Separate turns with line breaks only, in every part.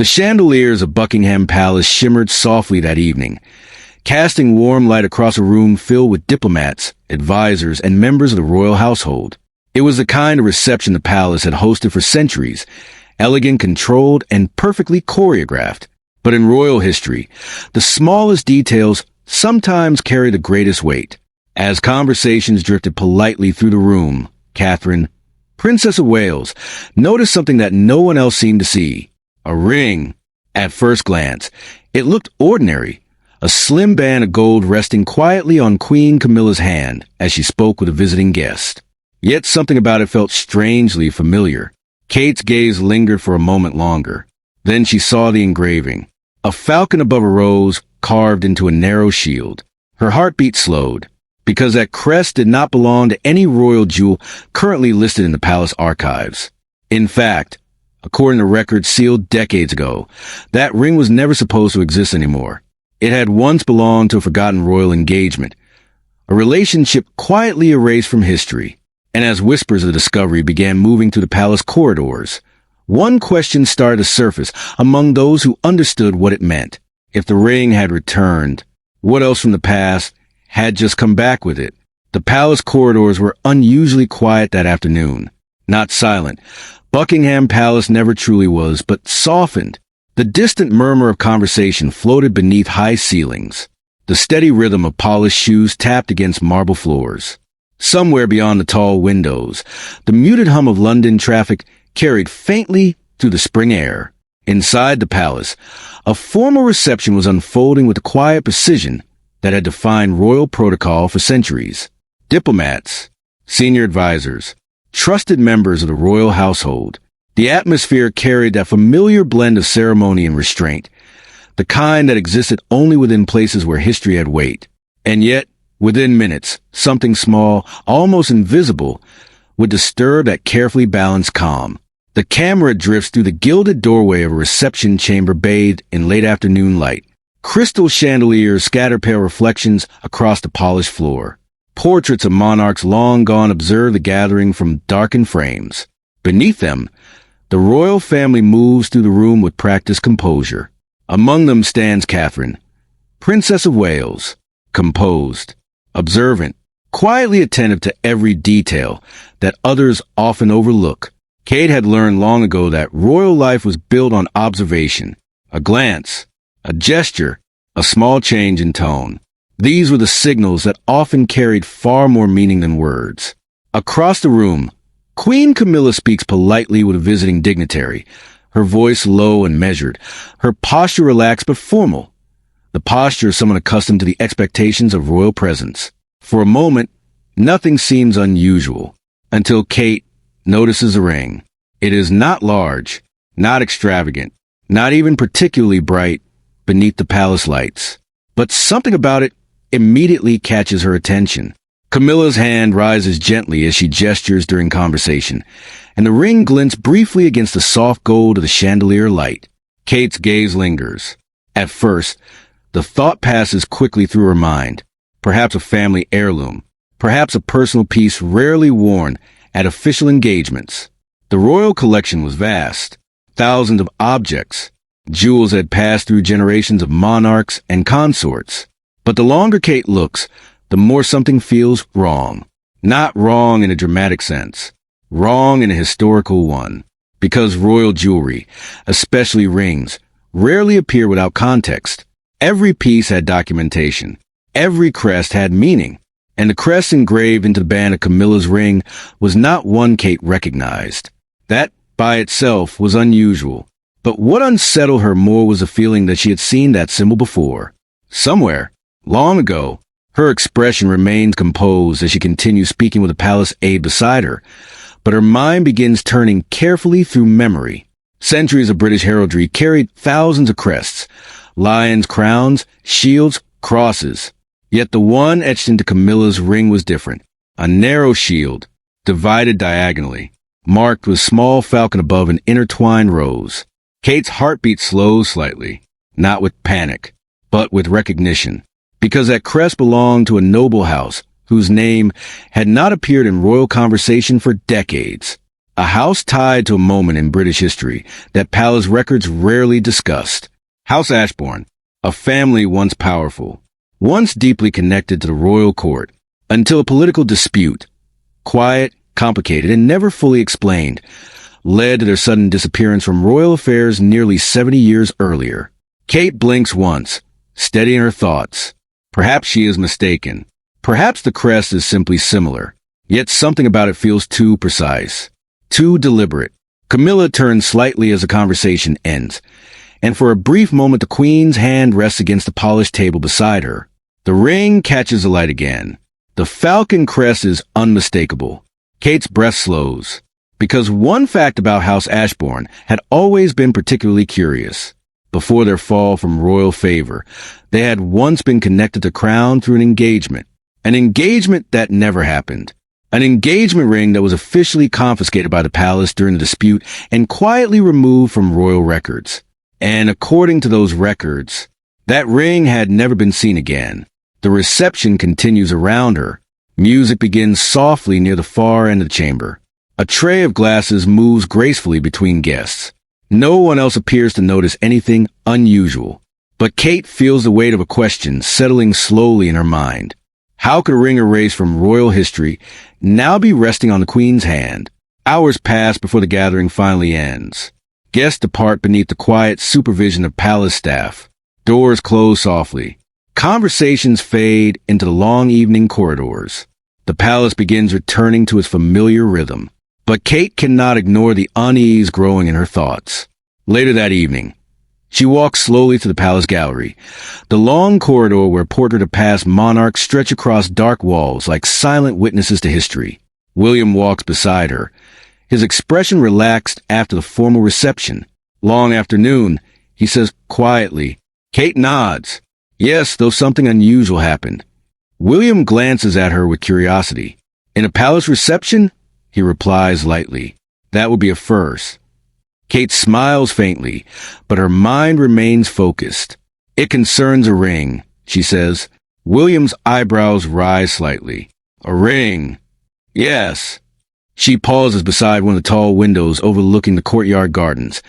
The chandeliers of Buckingham Palace shimmered softly that evening, casting warm light across a room filled with diplomats, advisors, and members of the royal household. It was the kind of reception the palace had hosted for centuries, elegant, controlled, and perfectly choreographed. But in royal history, the smallest details sometimes carry the greatest weight. As conversations drifted politely through the room, Catherine, Princess of Wales, noticed something that no one else seemed to see. A ring. At first glance, it looked ordinary, a slim band of gold resting quietly on Queen Camilla's hand as she spoke with a visiting guest. Yet something about it felt strangely familiar. Kate's gaze lingered for a moment longer. Then she saw the engraving. A falcon above a rose carved into a narrow shield. Her heartbeat slowed, because that crest did not belong to any royal jewel currently listed in the palace archives. In fact, according to records sealed decades ago, that ring was never supposed to exist anymore. It had once belonged to a forgotten royal engagement, a relationship quietly erased from history. And as whispers of the discovery began moving through the palace corridors, one question started to surface among those who understood what it meant. If the ring had returned, what else from the past had just come back with it? The palace corridors were unusually quiet that afternoon. Not silent. Buckingham Palace never truly was, but softened. The distant murmur of conversation floated beneath high ceilings. The steady rhythm of polished shoes tapped against marble floors. Somewhere beyond the tall windows, the muted hum of London traffic carried faintly through the spring air. Inside the palace, a formal reception was unfolding with the quiet precision that had defined royal protocol for centuries. Diplomats, senior advisors, trusted members of the royal household. The atmosphere carried that familiar blend of ceremony and restraint, the kind that existed only within places where history had weight. And yet, within minutes, something small, almost invisible, would disturb that carefully balanced calm. The camera drifts through the gilded doorway of a reception chamber bathed in late afternoon light. Crystal chandeliers scatter pale reflections across the polished floor. Portraits of monarchs long gone observe the gathering from darkened frames. Beneath them, the royal family moves through the room with practiced composure. Among them stands Catherine, Princess of Wales, composed, observant, quietly attentive to every detail that others often overlook. Kate had learned long ago that royal life was built on observation, a glance, a gesture, a small change in tone. These were the signals that often carried far more meaning than words. Across the room, Queen Camilla speaks politely with a visiting dignitary, her voice low and measured, her posture relaxed but formal, the posture of someone accustomed to the expectations of royal presence. For a moment, nothing seems unusual, until Kate notices a ring. It is not large, not extravagant, not even particularly bright beneath the palace lights, but something about it immediately catches her attention. Camilla's hand rises gently as she gestures during conversation, and the ring glints briefly against the soft gold of the chandelier light. Kate's gaze lingers. At first, the thought passes quickly through her mind. Perhaps a family heirloom, perhaps a personal piece rarely worn at official engagements. The royal collection was vast, thousands of objects, jewels that had passed through generations of monarchs and consorts. But the longer Kate looks, the more something feels wrong. Not wrong in a dramatic sense, wrong in a historical one. Because royal jewelry, especially rings, rarely appear without context. Every piece had documentation. Every crest had meaning. And the crest engraved into the band of Camilla's ring was not one Kate recognized. That, by itself, was unusual. But what unsettled her more was the feeling that she had seen that symbol before. Somewhere, long ago. Her expression remained composed as she continued speaking with the palace aide beside her, but her mind begins turning carefully through memory. Centuries of British heraldry carried thousands of crests, lions, crowns, shields, crosses. Yet the one etched into Camilla's ring was different. A narrow shield, divided diagonally, marked with small falcon above an intertwined rose. Kate's heartbeat slowed slightly, not with panic, but with recognition. Because that crest belonged to a noble house whose name had not appeared in royal conversation for decades. A house tied to a moment in British history that palace records rarely discussed. House Ashbourne, a family once powerful, once deeply connected to the royal court, until a political dispute, quiet, complicated, and never fully explained, led to their sudden disappearance from royal affairs nearly 70 years earlier. Kate blinks once, steadying her thoughts. Perhaps she is mistaken. Perhaps the crest is simply similar, yet something about it feels too precise, too deliberate. Camilla turns slightly as the conversation ends, and for a brief moment the Queen's hand rests against the polished table beside her. The ring catches the light again. The falcon crest is unmistakable. Kate's breath slows, because one fact about House Ashbourne had always been particularly curious. Before their fall from royal favor, they had once been connected to crown through an engagement that never happened. An engagement ring that was officially confiscated by the palace during the dispute and quietly removed from royal records. And according to those records, that ring had never been seen again. The reception continues around her. Music begins softly near the far end of the chamber. A tray of glasses moves gracefully between guests. No one else appears to notice anything unusual. But Kate feels the weight of a question settling slowly in her mind. How could a ring erased from royal history now be resting on the Queen's hand? Hours pass before the gathering finally ends. Guests depart beneath the quiet supervision of palace staff. Doors close softly. Conversations fade into the long evening corridors. The palace begins returning to its familiar rhythm. But Kate cannot ignore the unease growing in her thoughts. Later that evening, she walks slowly to the palace gallery. The long corridor where portrait of past monarchs stretch across dark walls like silent witnesses to history. William walks beside her, his expression relaxed after the formal reception. Long afternoon, he says quietly. Kate nods. Yes, though something unusual happened. William glances at her with curiosity. In a palace reception? He replies lightly. That would be a first. Kate smiles faintly, but her mind remains focused. It concerns a ring, she says. William's eyebrows rise slightly. A ring? Yes. She pauses beside one of the tall windows overlooking the courtyard gardens,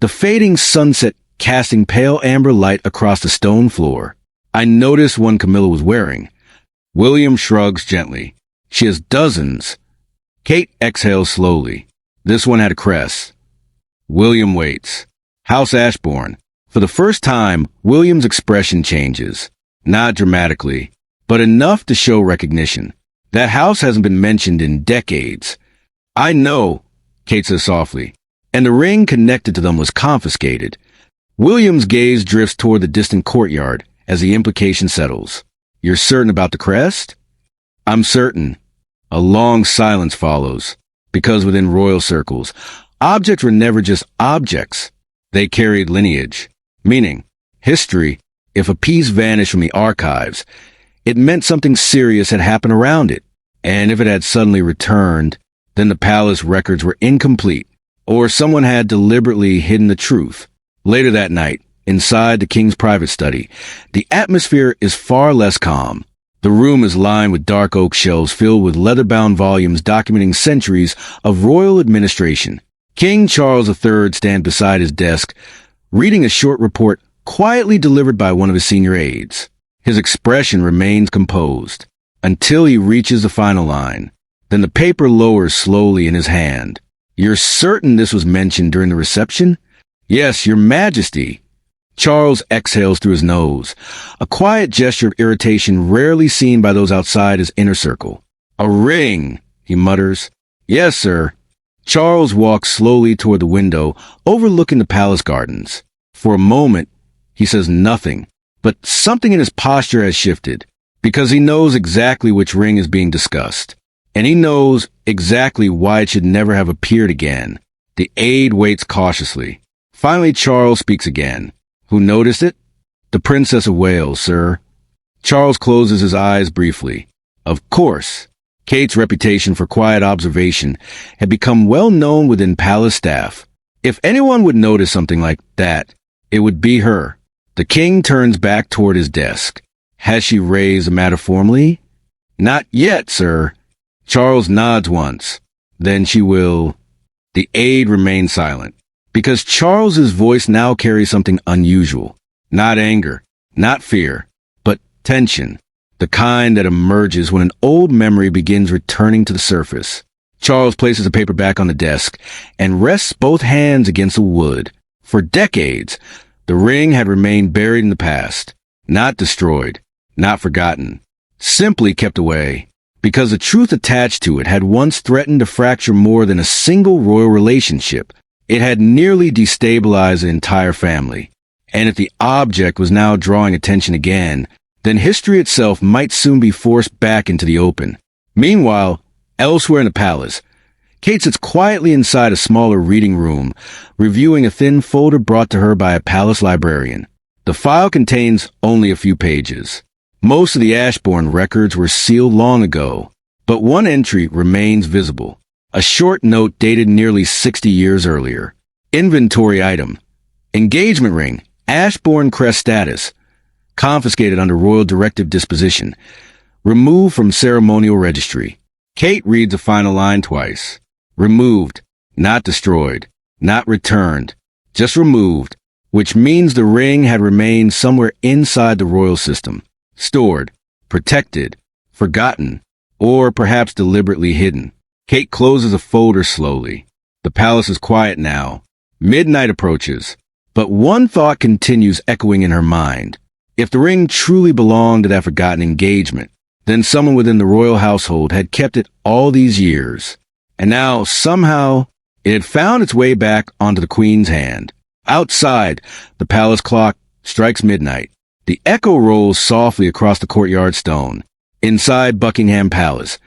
the fading sunset casting pale amber light across the stone floor. I noticed one Camilla was wearing. William shrugs gently. She has dozens. Kate exhales slowly. This one had a crest. William waits. House Ashbourne. For the first time, William's expression changes. Not dramatically, but enough to show recognition. That house hasn't been mentioned in decades. I know, Kate says softly, and the ring connected to them was confiscated. William's gaze drifts toward the distant courtyard as the implication settles. You're certain about the crest? I'm certain. A long silence follows, because within royal circles, objects were never just objects. They carried lineage, meaning, history. If a piece vanished from the archives, it meant something serious had happened around it. And if it had suddenly returned, then the palace records were incomplete, or someone had deliberately hidden the truth. Later that night, inside the king's private study, the atmosphere is far less calm. The room is lined with dark oak shelves filled with leather-bound volumes documenting centuries of royal administration. King Charles III stands beside his desk, reading a short report quietly delivered by one of his senior aides. His expression remains composed until he reaches the final line. Then the paper lowers slowly in his hand. You're certain this was mentioned during the reception? Yes, Your Majesty. Charles exhales through his nose, a quiet gesture of irritation rarely seen by those outside his inner circle. A ring, he mutters. Yes, sir. Charles walks slowly toward the window, overlooking the palace gardens. For a moment, he says nothing, but something in his posture has shifted, because he knows exactly which ring is being discussed. And he knows exactly why it should never have appeared again. The aide waits cautiously. Finally, Charles speaks again. Who noticed it? The Princess of Wales, sir. Charles closes his eyes briefly. Of course. Kate's reputation for quiet observation had become well known within palace staff. If anyone would notice something like that, it would be her. The king turns back toward his desk. Has she raised the matter formally? Not yet, sir. Charles nods once. Then she will. The aide remained silent, because Charles's voice now carries something unusual. Not anger, not fear, but tension, the kind that emerges when an old memory begins returning to the surface. Charles places the paper back on the desk and rests both hands against the wood. For decades, the ring had remained buried in the past, not destroyed, not forgotten, simply kept away, because the truth attached to it had once threatened to fracture more than a single royal relationship. It had nearly destabilized the entire family. And if the object was now drawing attention again, then history itself might soon be forced back into the open. Meanwhile, elsewhere in the palace, Kate sits quietly inside a smaller reading room, reviewing a thin folder brought to her by a palace librarian. The file contains only a few pages. Most of the Ashbourne records were sealed long ago, but one entry remains visible. A short note dated nearly 60 years earlier. Inventory item. Engagement ring. Ashbourne crest status. Confiscated under royal directive disposition. Removed from ceremonial registry. Kate reads the final line twice. Removed. Not destroyed. Not returned. Just removed, which means the ring had remained somewhere inside the royal system. Stored, protected, forgotten, or perhaps deliberately hidden. Kate closes the folder slowly. The palace is quiet now. Midnight approaches, but one thought continues echoing in her mind. If the ring truly belonged to that forgotten engagement, then someone within the royal household had kept it all these years. And now, somehow, it had found its way back onto the Queen's hand. Outside, the palace clock strikes midnight. The echo rolls softly across the courtyard stone. Inside Buckingham Palace,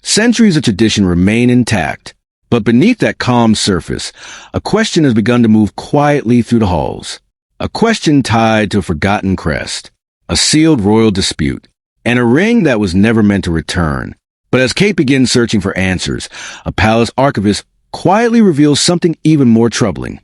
centuries of tradition remain intact, but beneath that calm surface, a question has begun to move quietly through the halls. A question tied to a forgotten crest, a sealed royal dispute, and a ring that was never meant to return. But as Kate begins searching for answers, a palace archivist quietly reveals something even more troubling.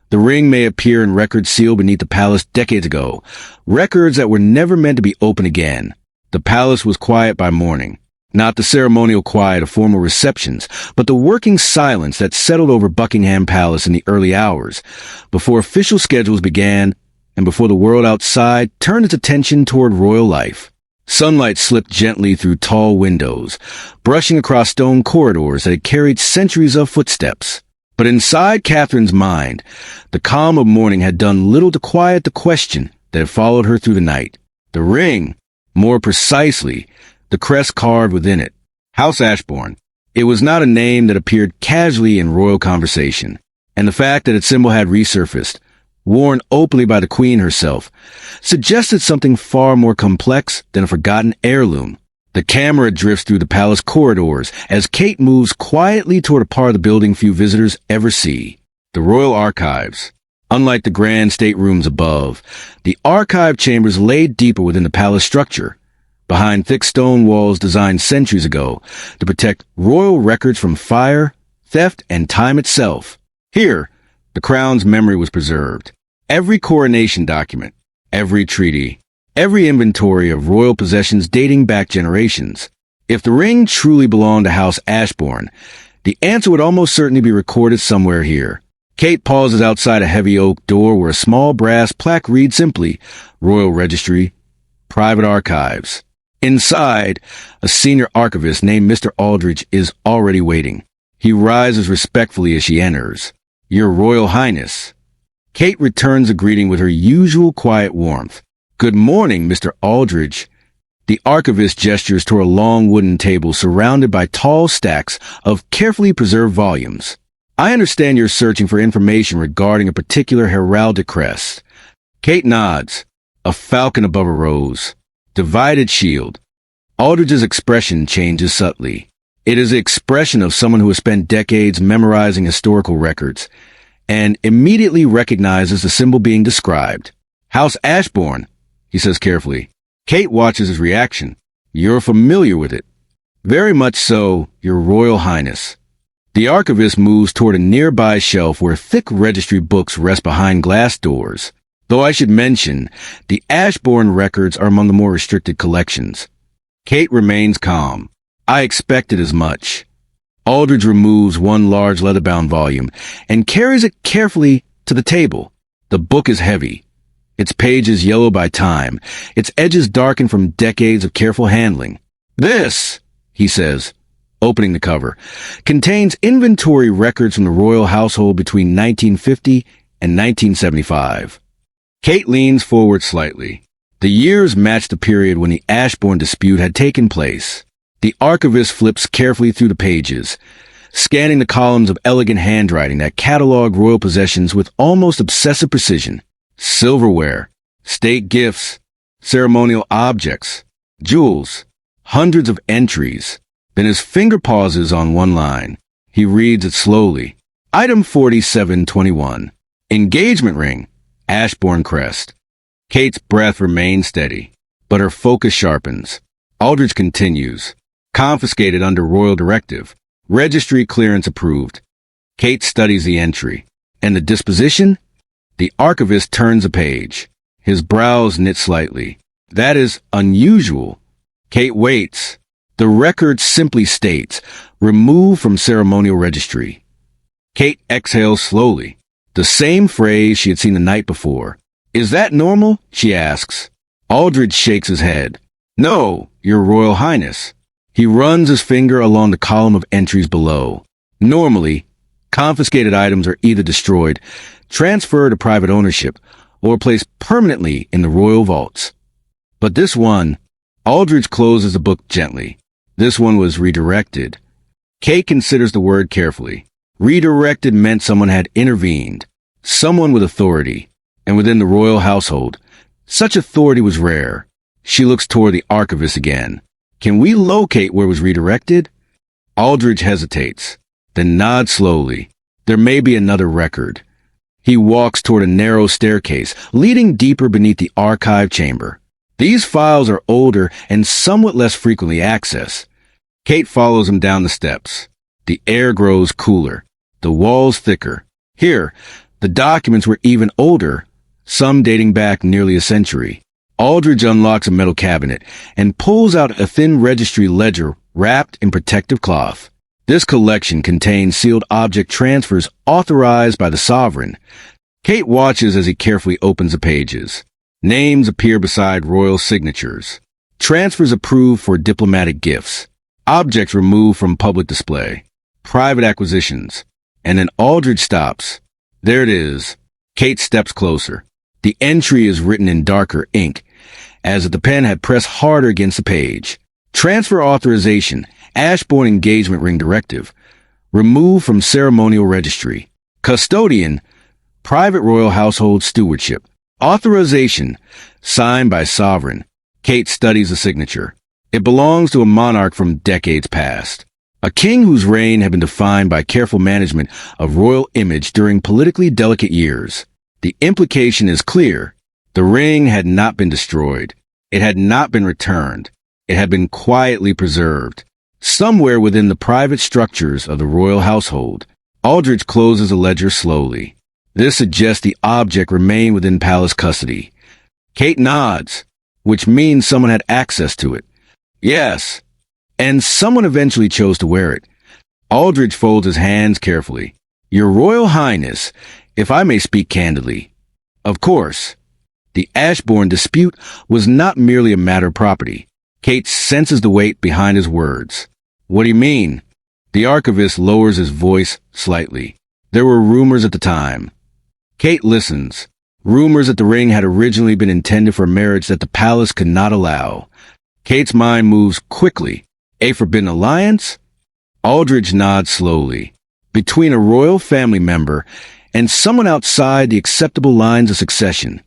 The ring may appear in records sealed beneath the palace decades ago, records that were never meant to be opened again. The palace was quiet by morning, not the ceremonial quiet of formal receptions, but the working silence that settled over Buckingham Palace in the early hours, before official schedules began and before the world outside turned its attention toward royal life. Sunlight slipped gently through tall windows, brushing across stone corridors that had carried centuries of footsteps. But inside Catherine's mind, the calm of morning had done little to quiet the question that had followed her through the night. The ring, more precisely, the crest carved within it. House Ashbourne. It was not a name that appeared casually in royal conversation, and the fact that its symbol had resurfaced, worn openly by the Queen herself, suggested something far more complex than a forgotten heirloom. The camera drifts through the palace corridors as Kate moves quietly toward a part of the building few visitors ever see, the royal archives. Unlike the grand staterooms above, the archive chambers lay deeper within the palace structure, behind thick stone walls designed centuries ago to protect royal records from fire, theft, and time itself. Here, the crown's memory was preserved. Every coronation document, every treaty, every inventory of royal possessions dating back generations. If the ring truly belonged to House Ashbourne, the answer would almost certainly be recorded somewhere here. Kate pauses outside a heavy oak door where a small brass plaque reads simply, Royal Registry, Private Archives. Inside, a senior archivist named Mr. Aldridge is already waiting. He rises respectfully as she enters. Your Royal Highness. Kate returns a greeting with her usual quiet warmth. Good morning, Mr. Aldridge. The archivist gestures toward a long wooden table surrounded by tall stacks of carefully preserved volumes. I understand you're searching for information regarding a particular heraldic crest. Kate nods. A falcon above a rose. Divided shield. Aldridge's expression changes subtly. It is the expression of someone who has spent decades memorizing historical records and immediately recognizes the symbol being described. House Ashbourne, he says carefully. Kate watches his reaction. You're familiar with it. Very much so, Your Royal Highness. The archivist moves toward a nearby shelf where thick registry books rest behind glass doors. Though I should mention, the Ashbourne records are among the more restricted collections. Kate remains calm. I expected as much. Aldridge removes one large leather-bound volume and carries it carefully to the table. The book is heavy, its pages yellow by time, its edges darkened from decades of careful handling. "This," he says, opening the cover, "contains inventory records from the royal household between 1950 and 1975. Kate leans forward slightly. The years match the period when the Ashbourne dispute had taken place. The archivist flips carefully through the pages, scanning the columns of elegant handwriting that catalog royal possessions with almost obsessive precision. Silverware, state gifts, ceremonial objects, jewels, hundreds of entries. Then his finger pauses on one line. He reads it slowly. Item 4721. Engagement ring, Ashbourne crest. Kate's breath remains steady, but her focus sharpens. Aldridge continues. Confiscated under royal directive. Registry clearance approved. Kate studies the entry. And the disposition? The archivist turns a page. His brows knit slightly. That is unusual. Kate waits. The record simply states, removed from ceremonial registry. Kate exhales slowly. The same phrase she had seen the night before. Is that normal? She asks. Aldridge shakes his head. No, Your Royal Highness. He runs his finger along the column of entries below. Normally, confiscated items are either destroyed, transferred to private ownership, or placed permanently in the royal vaults. But this one, Aldridge closes the book gently. This one was redirected. Kate considers the word carefully. Redirected meant someone had intervened, someone with authority, and within the royal household. Such authority was rare. She looks toward the archivist again. Can we locate where it was redirected? Aldridge hesitates, then nods slowly. There may be another record. He walks toward a narrow staircase, leading deeper beneath the archive chamber. These files are older and somewhat less frequently accessed. Kate follows him down the steps. The air grows cooler, the walls thicker. Here, the documents were even older, some dating back nearly a century. Aldridge unlocks a metal cabinet and pulls out a thin registry ledger wrapped in protective cloth. This collection contains sealed object transfers authorized by the sovereign. Kate watches as he carefully opens the pages. Names appear beside royal signatures. Transfers approved for diplomatic gifts. Objects removed from public display. Private acquisitions. And then Aldridge stops. There it is. Kate steps closer. The entry is written in darker ink, as if the pen had pressed harder against the page. Transfer authorization, Ashbourne engagement ring directive. Removed from ceremonial registry. Custodian, private royal household stewardship. Authorization, signed by sovereign. Kate studies the signature. It belongs to a monarch from decades past. A king whose reign had been defined by careful management of royal image during politically delicate years. The implication is clear. The ring had not been destroyed. It had not been returned. It had been quietly preserved. Somewhere within the private structures of the royal household. Aldridge closes the ledger slowly. This suggests the object remained within palace custody. Kate nods, which means someone had access to it. Yes, and someone eventually chose to wear it. Aldridge folds his hands carefully. Your Royal Highness, if I may speak candidly. Of course. The Ashbourne dispute was not merely a matter of property. Kate senses the weight behind his words. What do you mean? The archivist lowers his voice slightly. There were rumors at the time. Kate listens. Rumors that the ring had originally been intended for a marriage that the palace could not allow. Kate's mind moves quickly. A forbidden alliance? Aldridge nods slowly. Between a royal family member and someone outside the acceptable lines of succession.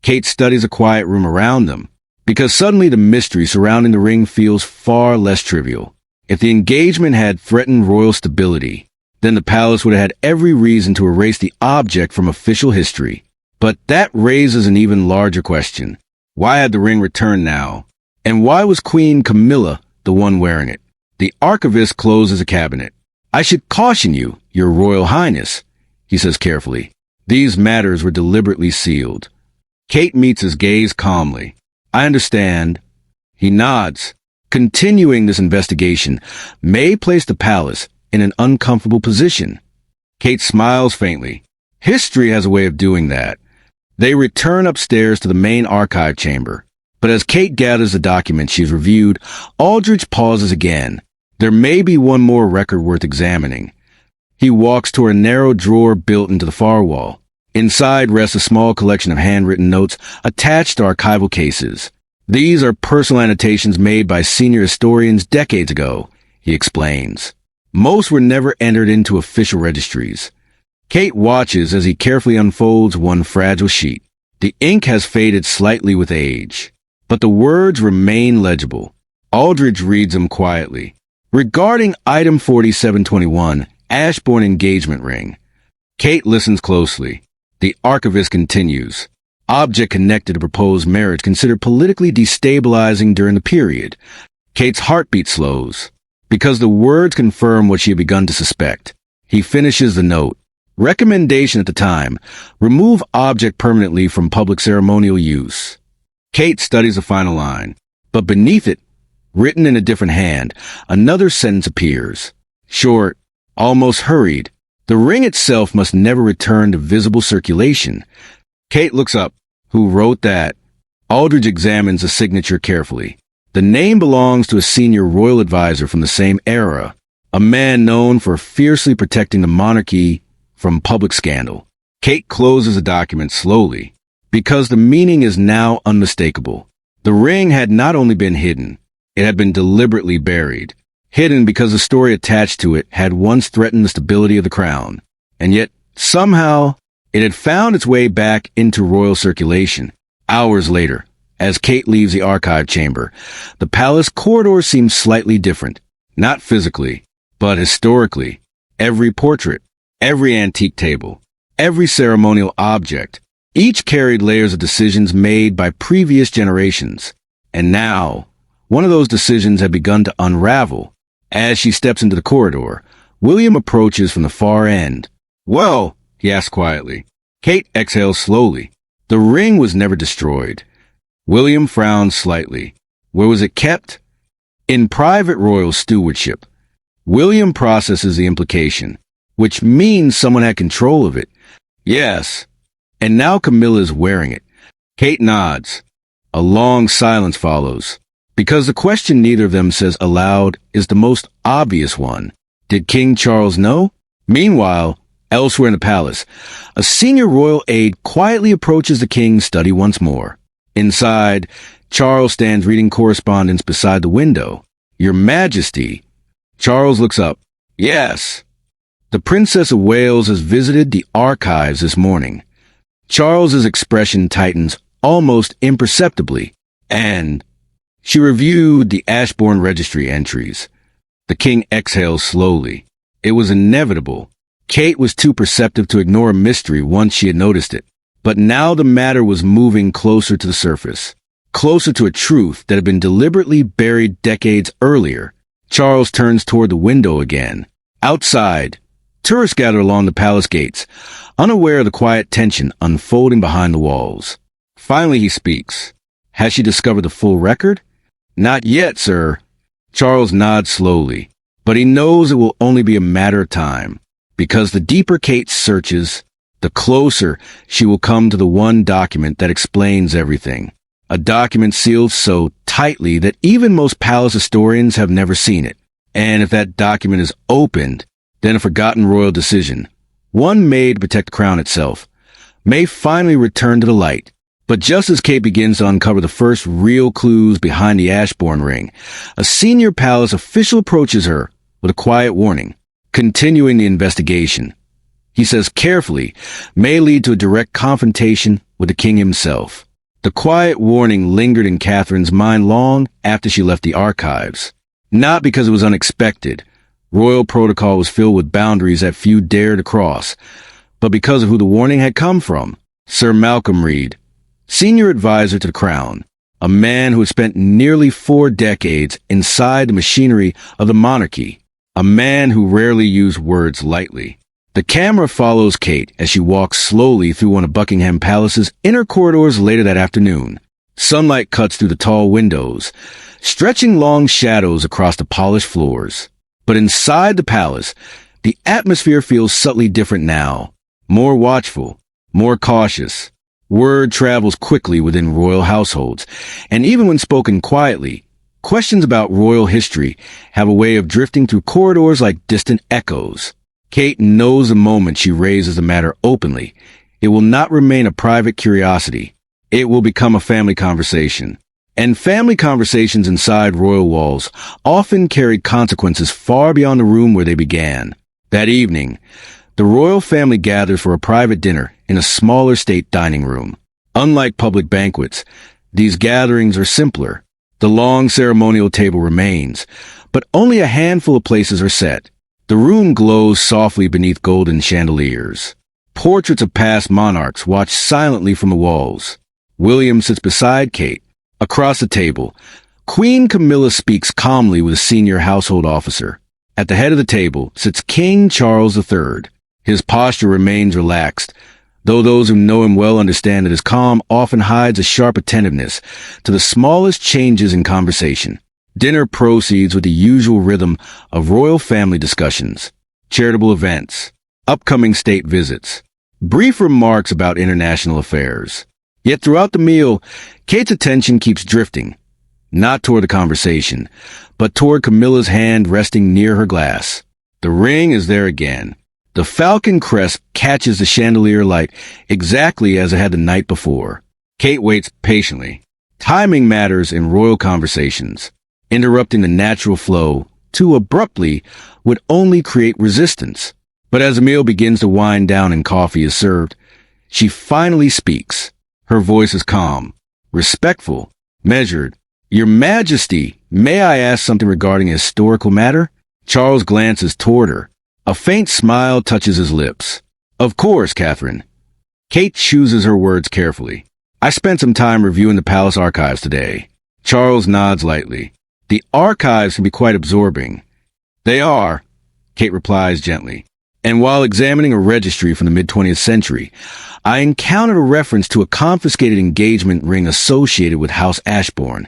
Kate studies a quiet room around them, because suddenly the mystery surrounding the ring feels far less trivial. If the engagement had threatened royal stability, then the palace would have had every reason to erase the object from official history. But that raises an even larger question. Why had the ring returned now? And why was Queen Camilla the one wearing it? The archivist closes a cabinet. I should caution you, Your Royal Highness, he says carefully. These matters were deliberately sealed. Kate meets his gaze calmly. I understand. He nods. Continuing this investigation may place the palace in an uncomfortable position. Kate smiles faintly. History has a way of doing that. They return upstairs to the main archive chamber. But as Kate gathers the documents she's reviewed, Aldrich pauses again. There may be one more record worth examining. He walks toward a narrow drawer built into the far wall. Inside rests a small collection of handwritten notes attached to archival cases. These are personal annotations made by senior historians decades ago, he explains. Most were never entered into official registries. Kate watches as he carefully unfolds one fragile sheet. The ink has faded slightly with age, but the words remain legible. Aldrich reads them quietly. Regarding item 4721, Ashbourne engagement ring. Kate listens closely. The archivist continues. Object connected to proposed marriage considered politically destabilizing during the period. Kate's heartbeat slows, because the words confirm what she had begun to suspect. He finishes the note. Recommendation at the time, remove object permanently from public ceremonial use. Kate studies the final line, but beneath it, written in a different hand, another sentence appears. Short, almost hurried. The ring itself must never return to visible circulation. Kate looks up. Who wrote that? Aldrich examines the signature carefully. The name belongs to a senior royal advisor from the same era, a man known for fiercely protecting the monarchy from public scandal. Kate closes the document slowly, because the meaning is now unmistakable. The ring had not only been hidden, it had been deliberately buried. Hidden because the story attached to it had once threatened the stability of the crown, and yet, somehow, it had found its way back into royal circulation. Hours later, as Kate leaves the archive chamber, the palace corridor seems slightly different. Not physically, but historically. Every portrait, every antique table, every ceremonial object, each carried layers of decisions made by previous generations. And now, one of those decisions had begun to unravel. As she steps into the corridor, William approaches from the far end. Well, he asks quietly. Kate exhales slowly. The ring was never destroyed. William frowns slightly. Where was it kept? In private royal stewardship. William processes the implication, which means someone had control of it. Yes. And now Camilla is wearing it. Kate nods. A long silence follows, because the question neither of them says aloud is the most obvious one. Did King Charles know? Meanwhile, elsewhere in the palace, a senior royal aide quietly approaches the king's study once more. Inside, Charles stands reading correspondence beside the window. Your Majesty. Charles looks up. Yes. The Princess of Wales has visited the archives this morning. Charles's expression tightens almost imperceptibly, and she reviewed the Ashbourne registry entries. The king exhales slowly. It was inevitable. Kate was too perceptive to ignore a mystery once she had noticed it. But now the matter was moving closer to the surface, closer to a truth that had been deliberately buried decades earlier. Charles turns toward the window again. Outside, tourists gather along the palace gates, unaware of the quiet tension unfolding behind the walls. Finally he speaks. Has she discovered the full record? Not yet, sir. Charles nods slowly, but he knows it will only be a matter of time, because the deeper Kate searches, the closer she will come to the one document that explains everything. A document sealed so tightly that even most palace historians have never seen it. And if that document is opened, then a forgotten royal decision, one made to protect the crown itself, may finally return to the light. But just as Kate begins to uncover the first real clues behind the Ashbourne ring, a senior palace official approaches her with a quiet warning, continuing the investigation. He says carefully, may lead to a direct confrontation with the king himself. The quiet warning lingered in Catherine's mind long after she left the archives. Not because it was unexpected. Royal protocol was filled with boundaries that few dared to cross, but because of who the warning had come from. Sir Malcolm Reed, senior advisor to the crown, a man who had spent nearly 4 decades inside the machinery of the monarchy, a man who rarely used words lightly. The camera follows Kate as she walks slowly through one of Buckingham Palace's inner corridors later that afternoon. Sunlight cuts through the tall windows, stretching long shadows across the polished floors. But inside the palace, the atmosphere feels subtly different now. More watchful, more cautious. Word travels quickly within royal households, and even when spoken quietly, questions about royal history have a way of drifting through corridors like distant echoes. Kate knows the moment she raises the matter openly, it will not remain a private curiosity. It will become a family conversation. And family conversations inside royal walls often carried consequences far beyond the room where they began. That evening, the royal family gathers for a private dinner in a smaller state dining room. Unlike public banquets, these gatherings are simpler. The long ceremonial table remains, but only a handful of places are set. The room glows softly beneath golden chandeliers. Portraits of past monarchs watch silently from the walls. William sits beside Kate. Across the table, Queen Camilla speaks calmly with a senior household officer. At the head of the table sits King Charles III. His posture remains relaxed, though those who know him well understand that his calm often hides a sharp attentiveness to the smallest changes in conversation. Dinner proceeds with the usual rhythm of royal family discussions, charitable events, upcoming state visits, brief remarks about international affairs. Yet throughout the meal, Kate's attention keeps drifting, not toward the conversation, but toward Camilla's hand resting near her glass. The ring is there again. The falcon crest catches the chandelier light exactly as it had the night before. Kate waits patiently. Timing matters in royal conversations. Interrupting the natural flow too abruptly would only create resistance. But as the meal begins to wind down and coffee is served, she finally speaks. Her voice is calm, respectful, measured. Your Majesty, may I ask something regarding a historical matter? Charles glances toward her. A faint smile touches his lips. Of course, Catherine. Kate chooses her words carefully. I spent some time reviewing the palace archives today. Charles nods lightly. The archives can be quite absorbing. They are, Kate replies gently. And while examining a registry from the mid-20th century, I encountered a reference to a confiscated engagement ring associated with House Ashbourne.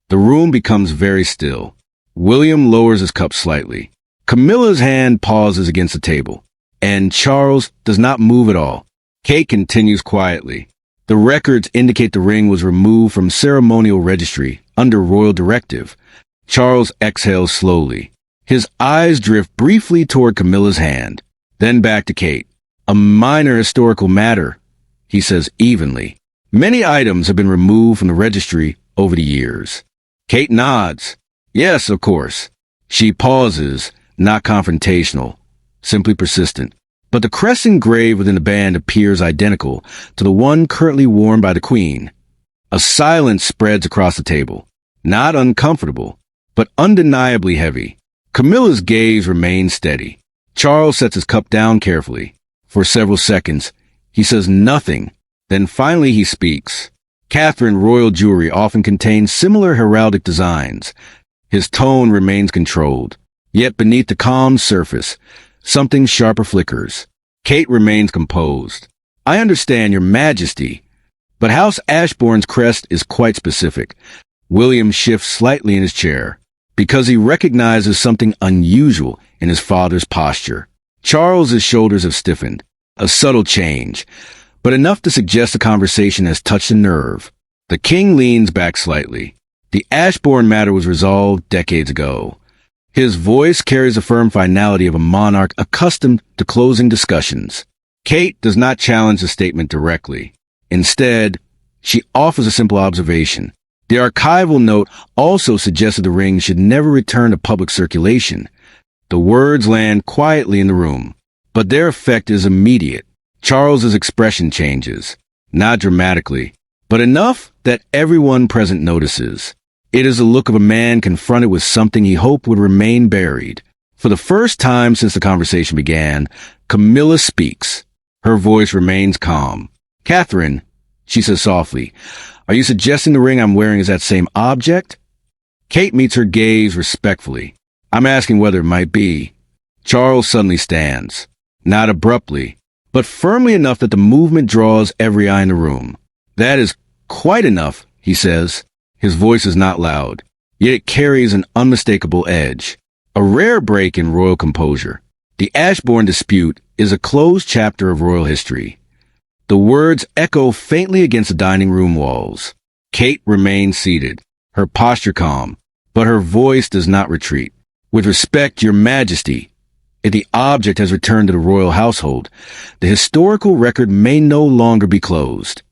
The room becomes very still. William lowers his cup slightly. Camilla's hand pauses against the table, and Charles does not move at all. Kate continues quietly. The records indicate the ring was removed from ceremonial registry under royal directive. Charles exhales slowly. His eyes drift briefly toward Camilla's hand, then back to Kate. A minor historical matter, he says evenly. Many items have been removed from the registry over the years. Kate nods. Yes, of course. She pauses, not confrontational, simply persistent. But the crest engraved within the band appears identical to the one currently worn by the Queen. A silence spreads across the table. Not uncomfortable, but undeniably heavy. Camilla's gaze remains steady. Charles sets his cup down carefully. For several seconds, he says nothing. Then finally he speaks. Catherine, royal jewelry often contains similar heraldic designs. His tone remains controlled. Yet beneath the calm surface, something sharper flickers. Kate remains composed. I understand, Your Majesty, but House Ashbourne's crest is quite specific. William shifts slightly in his chair, because he recognizes something unusual in his father's posture. Charles's shoulders have stiffened, a subtle change, but enough to suggest the conversation has touched a nerve. The king leans back slightly. The Ashbourne matter was resolved decades ago. His voice carries the firm finality of a monarch accustomed to closing discussions. Kate does not challenge the statement directly. Instead, she offers a simple observation. The archival note also suggested the ring should never return to public circulation. The words land quietly in the room, but their effect is immediate. Charles's expression changes, not dramatically, but enough that everyone present notices. It is the look of a man confronted with something he hoped would remain buried. For the first time since the conversation began, Camilla speaks. Her voice remains calm. Catherine, she says softly, are you suggesting the ring I'm wearing is that same object? Kate meets her gaze respectfully. I'm asking whether it might be. Charles suddenly stands, not abruptly, but firmly enough that the movement draws every eye in the room. That is quite enough, he says. His voice is not loud, yet it carries an unmistakable edge. A rare break in royal composure. The Ashbourne dispute is a closed chapter of royal history. The words echo faintly against the dining room walls. Kate remains seated, her posture calm, but her voice does not retreat. With respect, Your Majesty, if the object has returned to the royal household, the historical record may no longer be closed.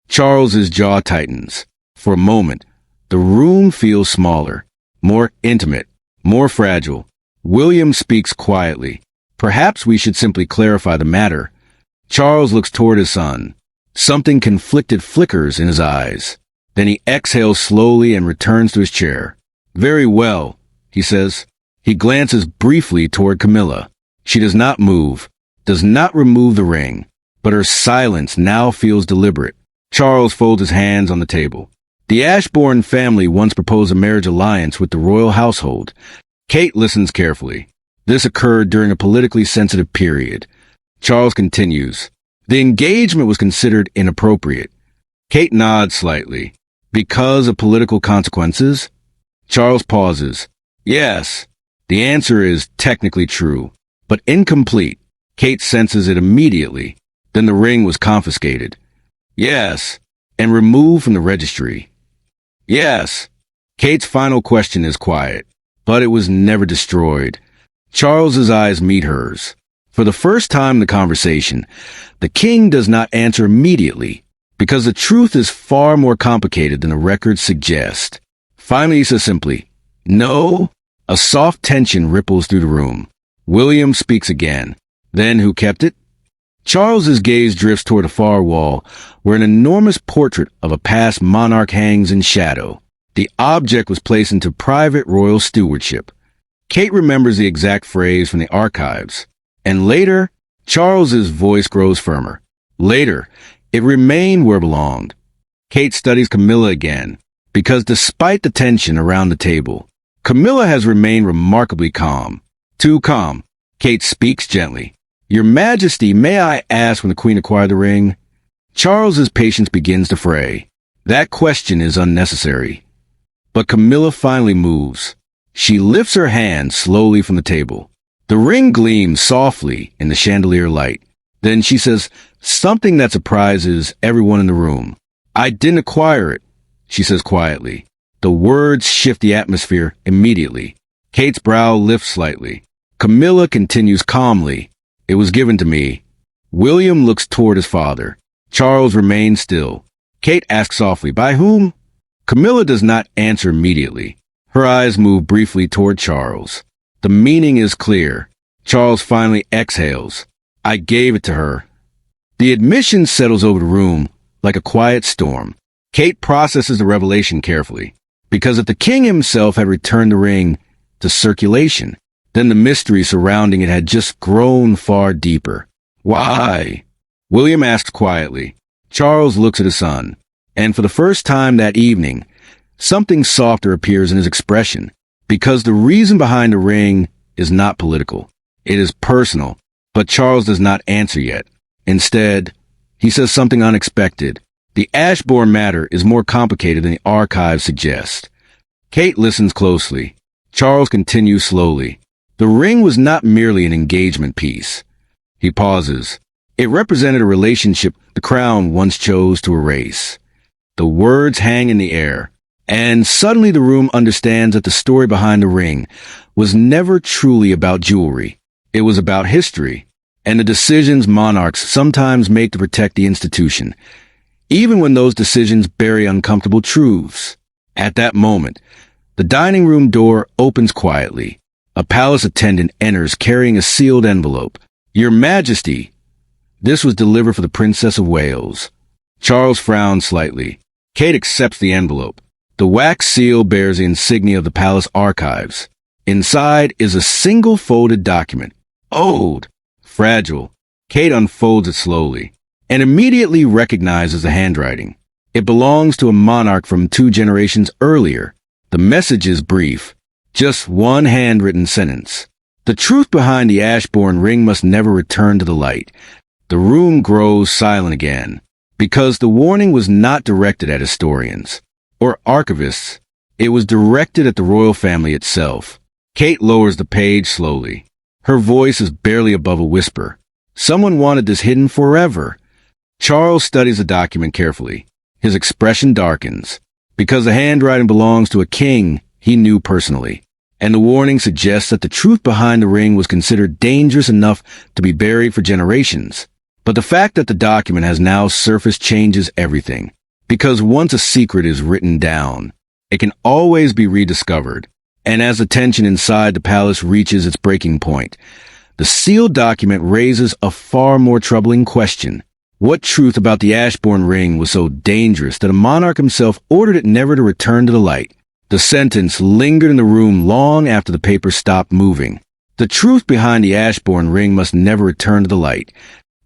Charles's jaw tightens. For a moment, the room feels smaller, more intimate, more fragile. William speaks quietly. Perhaps we should simply clarify the matter. Charles looks toward his son. Something conflicted flickers in his eyes. Then he exhales slowly and returns to his chair. Very well, he says. He glances briefly toward Camilla. She does not move, does not remove the ring, but her silence now feels deliberate. Charles folds his hands on the table. The Ashbourne family once proposed a marriage alliance with the royal household. Kate listens carefully. This occurred during a politically sensitive period. Charles continues. The engagement was considered inappropriate. Kate nods slightly. Because of political consequences? Charles pauses. Yes. The answer is technically true, but incomplete. Kate senses it immediately. Then the ring was confiscated. Yes. And removed from the registry. Yes. Kate's final question is quiet, but it was never destroyed. Charles's eyes meet hers. For the first time in the conversation, the king does not answer immediately, because the truth is far more complicated than the records suggest. Finally, he says simply, No. A soft tension ripples through the room. William speaks again. Then who kept it? Charles's gaze drifts toward a far wall, where an enormous portrait of a past monarch hangs in shadow. The object was placed into private royal stewardship. Kate remembers the exact phrase from the archives. And later, Charles's voice grows firmer. Later, it remained where it belonged. Kate studies Camilla again, because despite the tension around the table, Camilla has remained remarkably calm. Too calm. Kate speaks gently. Your Majesty, may I ask when the Queen acquired the ring? Charles's patience begins to fray. That question is unnecessary. But Camilla finally moves. She lifts her hand slowly from the table. The ring gleams softly in the chandelier light. Then she says something that surprises everyone in the room. I didn't acquire it, she says quietly. The words shift the atmosphere immediately. Kate's brow lifts slightly. Camilla continues calmly. It was given to me. William looks toward his father. Charles remains still. Kate asks softly, by whom? Camilla does not answer immediately. Her eyes move briefly toward Charles. The meaning is clear. Charles finally exhales. I gave it to her. The admission settles over the room like a quiet storm. Kate processes the revelation carefully, because if the king himself had returned the ring to circulation, then the mystery surrounding it had just grown far deeper. Why? William asks quietly. Charles looks at his son, and for the first time that evening, something softer appears in his expression, because the reason behind the ring is not political. It is personal, but Charles does not answer yet. Instead, he says something unexpected. The Ashbourne matter is more complicated than the archives suggest. Kate listens closely. Charles continues slowly. The ring was not merely an engagement piece. He pauses. It represented a relationship the crown once chose to erase. The words hang in the air, and suddenly the room understands that the story behind the ring was never truly about jewelry. It was about history, and the decisions monarchs sometimes make to protect the institution, even when those decisions bury uncomfortable truths. At that moment, the dining room door opens quietly. A palace attendant enters carrying a sealed envelope. Your Majesty! This was delivered for the Princess of Wales. Charles frowns slightly. Kate accepts the envelope. The wax seal bears the insignia of the palace archives. Inside is a single folded document. Old, fragile. Kate unfolds it slowly and immediately recognizes the handwriting. It belongs to a monarch from 2 generations earlier. The message is brief, just one handwritten sentence. The truth behind the Ashbourne ring must never return to the light. The room grows silent again, because the warning was not directed at historians or archivists. It was directed at the royal family itself. Kate lowers the page slowly. Her voice is barely above a whisper. Someone wanted this hidden forever. Charles studies the document carefully. His expression darkens. Because the handwriting belongs to a king he knew personally, and the warning suggests that the truth behind the ring was considered dangerous enough to be buried for generations. But the fact that the document has now surfaced changes everything. Because once a secret is written down, it can always be rediscovered. And as the tension inside the palace reaches its breaking point, the sealed document raises a far more troubling question. What truth about the Ashbourne ring was so dangerous that a monarch himself ordered it never to return to the light? The sentence lingered in the room long after the paper stopped moving. The truth behind the Ashbourne ring must never return to the light.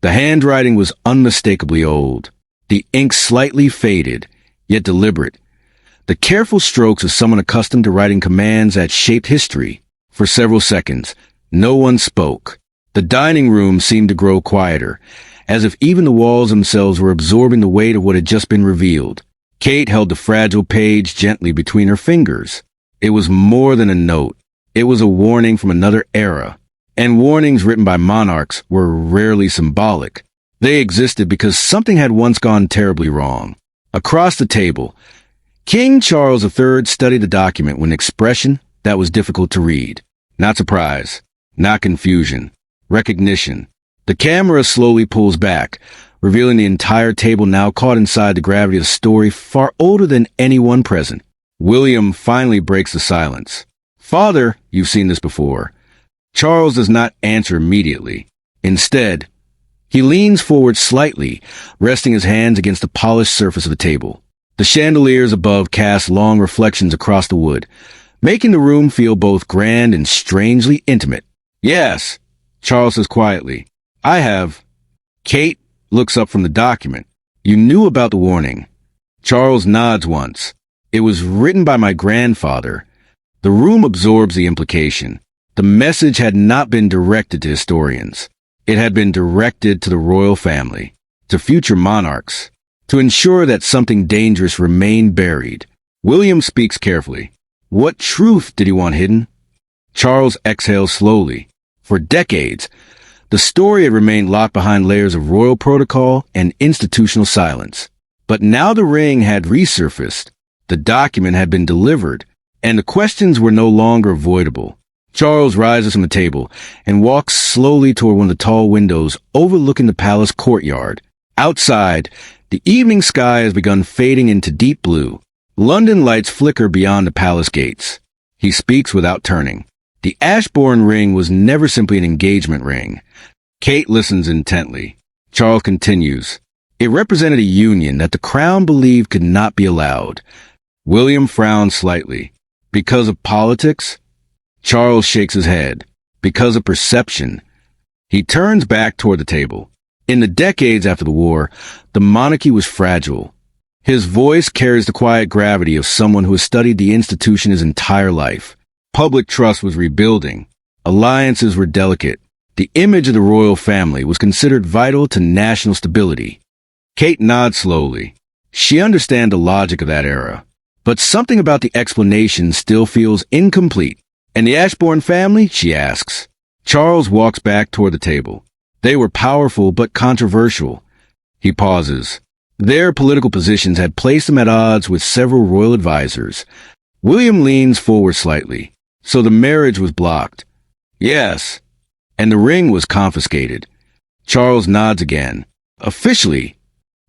The handwriting was unmistakably old. The ink slightly faded, yet deliberate. The careful strokes of someone accustomed to writing commands that shaped history. For several seconds, no one spoke. The dining room seemed to grow quieter, as if even the walls themselves were absorbing the weight of what had just been revealed. Kate held the fragile page gently between her fingers. It was more than a note. It was a warning from another era. And warnings written by monarchs were rarely symbolic. They existed because something had once gone terribly wrong. Across the table, King Charles III studied the document with an expression that was difficult to read. Not surprise, not confusion, recognition. The camera slowly pulls back, revealing the entire table now caught inside the gravity of a story far older than anyone present. William finally breaks the silence. "Father, you've seen this before." Charles does not answer immediately. Instead, he leans forward slightly, resting his hands against the polished surface of the table. The chandeliers above cast long reflections across the wood, making the room feel both grand and strangely intimate. "Yes," Charles says quietly. "I have." Kate looks up from the document. "You knew about the warning." Charles nods once. "It was written by my grandfather." The room absorbs the implication. The message had not been directed to historians. It had been directed to the royal family, to future monarchs, to ensure that something dangerous remained buried. William speaks carefully. What truth did he want hidden? Charles exhales slowly. For decades, the story had remained locked behind layers of royal protocol and institutional silence. But now the ring had resurfaced, the document had been delivered, and the questions were no longer avoidable. Charles rises from the table and walks slowly toward one of the tall windows overlooking the palace courtyard. Outside, the evening sky has begun fading into deep blue. London lights flicker beyond the palace gates. He speaks without turning. The Ashbourne ring was never simply an engagement ring. Kate listens intently. Charles continues. It represented a union that the crown believed could not be allowed. William frowns slightly. Because of politics? Charles shakes his head. Because of perception? He turns back toward the table. In the decades after the war, the monarchy was fragile. His voice carries the quiet gravity of someone who has studied the institution his entire life. Public trust was rebuilding. Alliances were delicate. The image of the royal family was considered vital to national stability. Kate nods slowly. She understands the logic of that era. But something about the explanation still feels incomplete. "And the Ashbourne family?" she asks. Charles walks back toward the table. They were powerful but controversial. He pauses. Their political positions had placed them at odds with several royal advisors. William leans forward slightly. So the marriage was blocked. Yes. And the ring was confiscated. Charles nods again. Officially.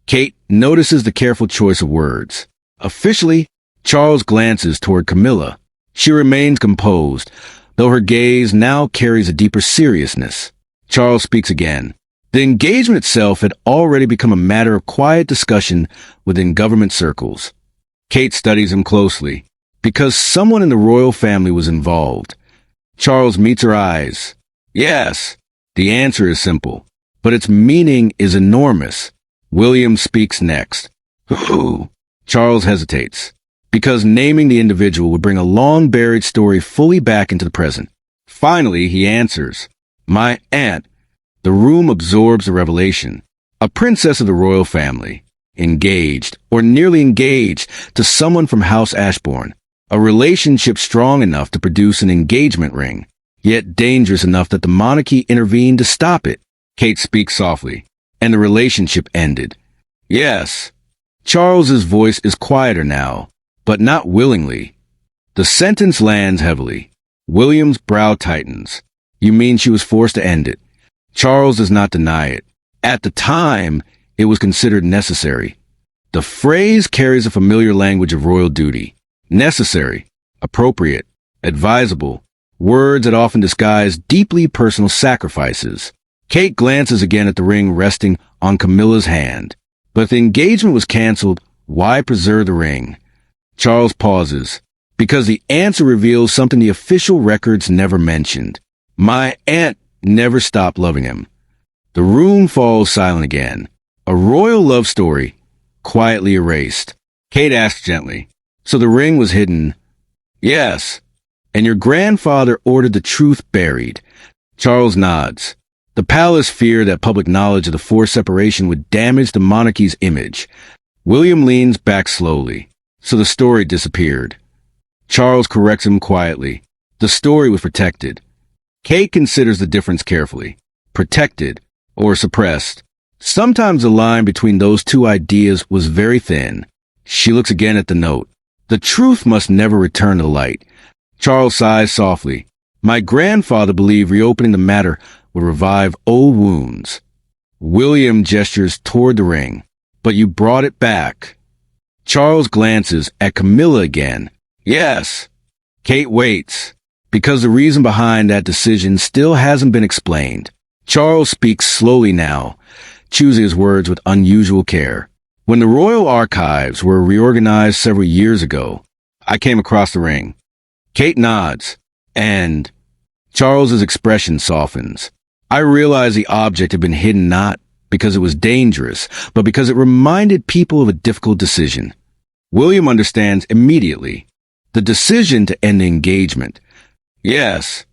Kate notices the careful choice of words. Officially, Charles glances toward Camilla. She remains composed, though her gaze now carries a deeper seriousness. Charles speaks again. The engagement itself had already become a matter of quiet discussion within government circles. Kate studies him closely. Because someone in the royal family was involved. Charles meets her eyes. Yes. The answer is simple, but its meaning is enormous. William speaks next. Who? Charles hesitates. Because naming the individual would bring a long-buried story fully back into the present. Finally, he answers. My aunt. The room absorbs the revelation. A princess of the royal family. Engaged, or nearly engaged, to someone from House Ashbourne. A relationship strong enough to produce an engagement ring, yet dangerous enough that the monarchy intervened to stop it. Kate speaks softly, and the relationship ended. Yes. Charles's voice is quieter now, but not willingly. The sentence lands heavily. William's brow tightens. You mean she was forced to end it? Charles does not deny it. At the time, it was considered necessary. The phrase carries a familiar language of royal duty. Necessary, appropriate, advisable, words that often disguise deeply personal sacrifices. Kate glances again at the ring resting on Camilla's hand. But if the engagement was canceled, why preserve the ring? Charles pauses, because the answer reveals something the official records never mentioned. My aunt never stopped loving him. The room falls silent again. A royal love story, quietly erased. Kate asks gently, so the ring was hidden? Yes. And your grandfather ordered the truth buried. Charles nods. The palace feared that public knowledge of the forced separation would damage the monarchy's image. William leans back slowly. So the story disappeared. Charles corrects him quietly. The story was protected. Kate considers the difference carefully. Protected or suppressed. Sometimes the line between those two ideas was very thin. She looks again at the note. The truth must never return to the light. Charles sighs softly. My grandfather believed reopening the matter would revive old wounds. William gestures toward the ring. But you brought it back. Charles glances at Camilla again. Yes. Kate waits, because the reason behind that decision still hasn't been explained. Charles speaks slowly now, choosing his words with unusual care. When the royal archives were reorganized several years ago, I came across the ring. Kate nods, and Charles's expression softens. I realized the object had been hidden not because it was dangerous, but because it reminded people of a difficult decision. William understands immediately. The decision to end the engagement. Yes.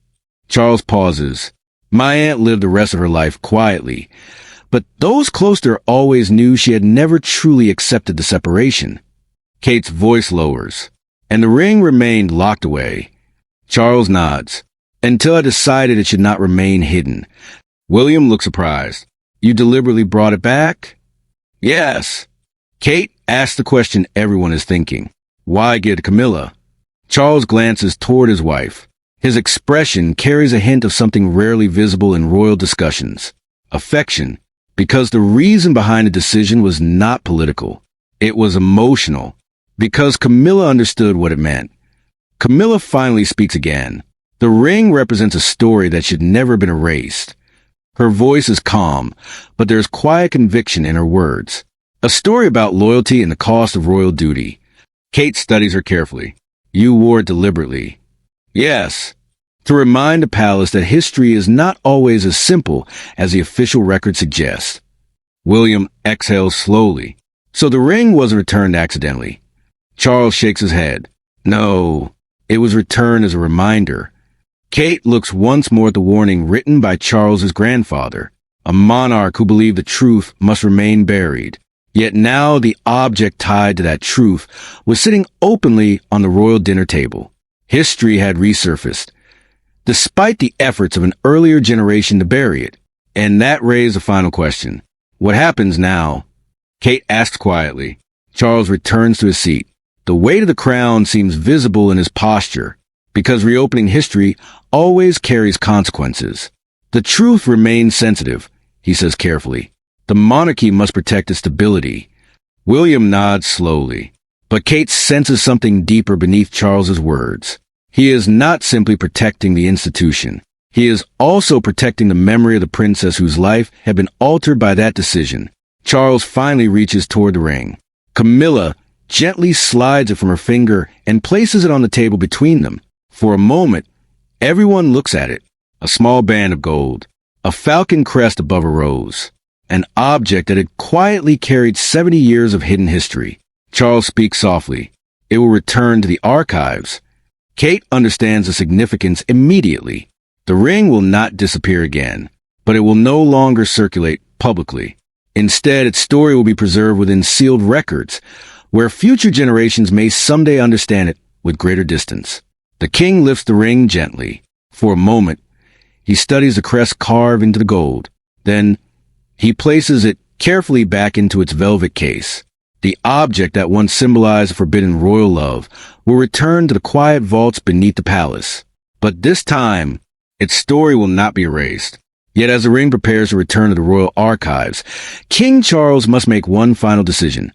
Charles pauses. My aunt lived the rest of her life quietly, but those close to her always knew she had never truly accepted the separation. Kate's voice lowers, and the ring remained locked away. Charles nods. Until I decided it should not remain hidden. William looks surprised. You deliberately brought it back? Yes. Kate asks the question everyone is thinking. Why give it to Camilla? Charles glances toward his wife. His expression carries a hint of something rarely visible in royal discussions. Affection. Because the reason behind the decision was not political. It was emotional. Because Camilla understood what it meant. Camilla finally speaks again. The ring represents a story that should never have been erased. Her voice is calm, but there's quiet conviction in her words. A story about loyalty and the cost of royal duty. Kate studies her carefully. You wore it deliberately. Yes. To remind the palace that history is not always as simple as the official record suggests. William exhales slowly. So the ring wasn't returned accidentally. Charles shakes his head. No, it was returned as a reminder. Kate looks once more at the warning written by Charles's grandfather, a monarch who believed the truth must remain buried. Yet now the object tied to that truth was sitting openly on the royal dinner table. History had resurfaced, despite the efforts of an earlier generation to bury it. And that raised the final question. What happens now? Kate asks quietly. Charles returns to his seat. The weight of the crown seems visible in his posture, because reopening history always carries consequences. The truth remains sensitive, he says carefully. The monarchy must protect its stability. William nods slowly, but Kate senses something deeper beneath Charles's words. He is not simply protecting the institution. He is also protecting the memory of the princess whose life had been altered by that decision. Charles finally reaches toward the ring. Camilla gently slides it from her finger and places it on the table between them. For a moment, everyone looks at it. A small band of gold, a falcon crest above a rose. An object that had quietly carried 70 years of hidden history. Charles speaks softly. It will return to the archives. Kate understands the significance immediately. The ring will not disappear again, but it will no longer circulate publicly. Instead, its story will be preserved within sealed records, where future generations may someday understand it with greater distance. The king lifts the ring gently. For a moment, he studies the crest carved into the gold. Then, he places it carefully back into its velvet case. The object that once symbolized forbidden royal love will return to the quiet vaults beneath the palace. But this time, its story will not be erased. Yet as the ring prepares to return to the royal archives, King Charles must make one final decision: